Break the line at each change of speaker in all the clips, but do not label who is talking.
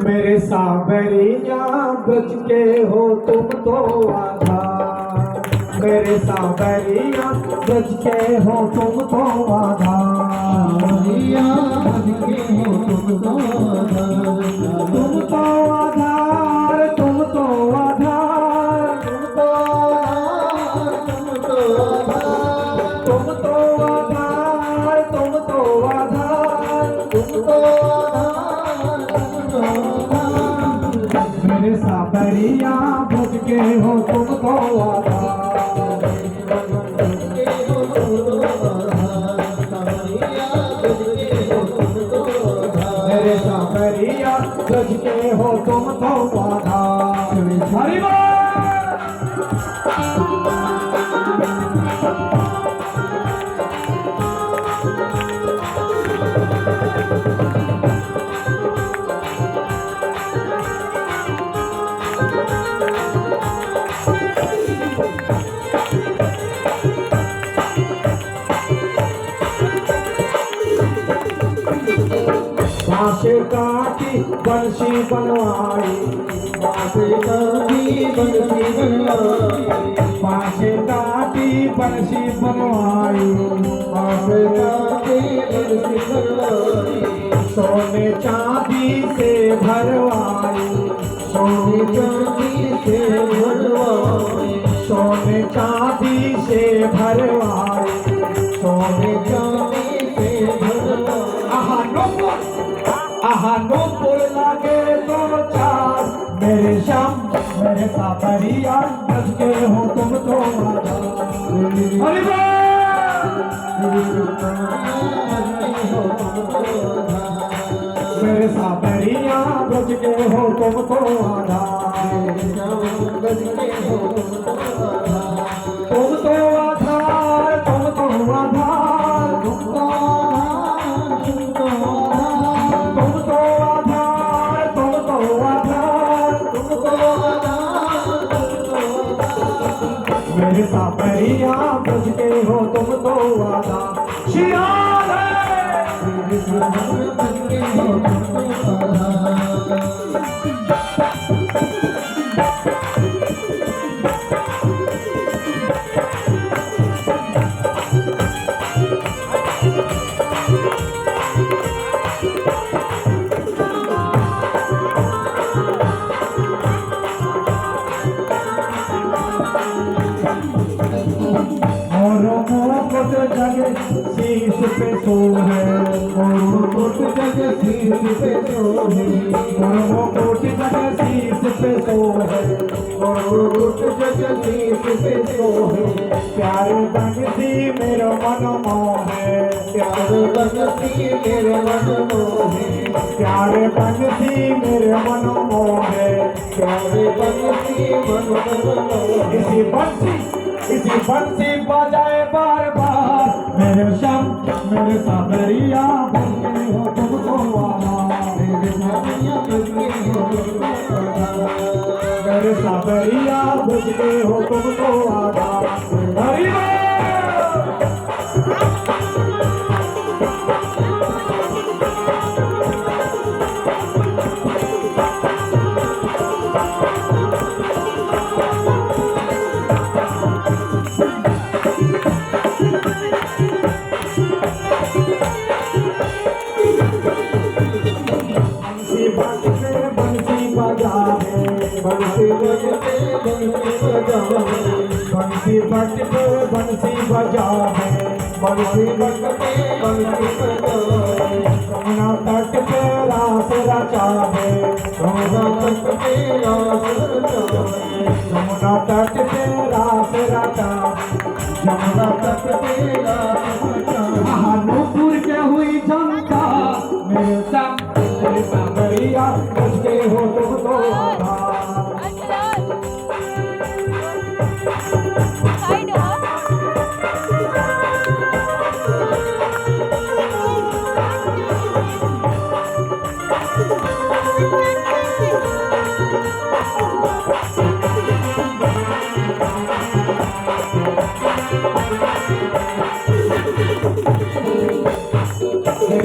मेरे सावरिया ब्रज के हो तुम तो आधार। मेरे सावरिया ब्रज के हो तुम तो आधार। ब्रज के हो तुम तो आधार। तुम तो आधार, तुम तो आधार, तुम तो आधार, तुम तो आधार, तुम तो आधार, तुम तो मेरे सावरिया ब्रज के हो तुम तो आधार। मेरे सावरिया ब्रज के हो तुम तो आधार। हरि बोल। बांसे काटी बंसी बनवाई, बांसे काटी बंसी बनवाई, बांसे काटी बंसी बनवाई, बांसे काटी बंसी बनवाई। सोने चांदी से भरवाई, सोने चांदी से भरवाई, सोने चांदी से भरवाई, सोने चांदी से भरवाई। आहा नूपुर लागे दो चार। मेरे श्याम मेरे सावरिया ब्रज के हो तुम तो आधार। मेरे सावरिया ब्रज के हो तुम तो आधार। तुम तो आधार, तुम तो आधार, तुम तो मेरे सावरिया ब्रज के हो तुम तो आधार। श्री राधे ब्रज के हो तुम तो आधार। जगे शीश पे सो है, कोट जगे शीश पे सो है, कोट जगे शीश पे सो है, कोट जगे शीश पे सो है। प्यारे बनती मेरा मन मोहे, प्यारे बनती मेरे मन मोहे, प्यारे बनती मेरे मन मोहे, प्यारे बनती मन मोहे। इसी बंसी बजाए बार बार। मेरे श्याम मेरे सावरिया ब्रज के हो तुम तो आधार। मेरे सावरिया ब्रज के हो तुम तो आधार। मेरे सावरिया ब्रज के हो तुम तो आधार। हरि बोल। बंसी बजावे, बंसी बजते बंसी बजावे, बंसी बजते बंसी बजावे, बंसी बजते बंसी बजावे। यमुना तट पे रास रचावे, यमुना तट पे रास रचावे, यमुना तट पे रास रचावे, यमुना तट पे रास रचावे। नूपुर के हुई जनता मेरे सावरिया ब्रज के हो तुम तो आधार।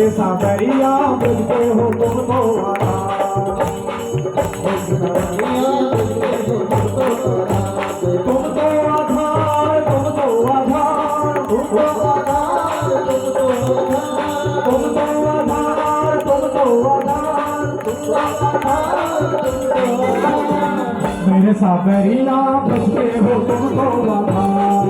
मेरे सावरिया मुझको हो तुम तो आधार, तुम तो आधार, तुम तो आधार, तुम तो आधार, तुम तो आधार, तुम तो आधार, तुम तो आधार, तुम तो आधार, तुम तो आधार। मेरे सावरिया मुझके हो तुम तो आधार,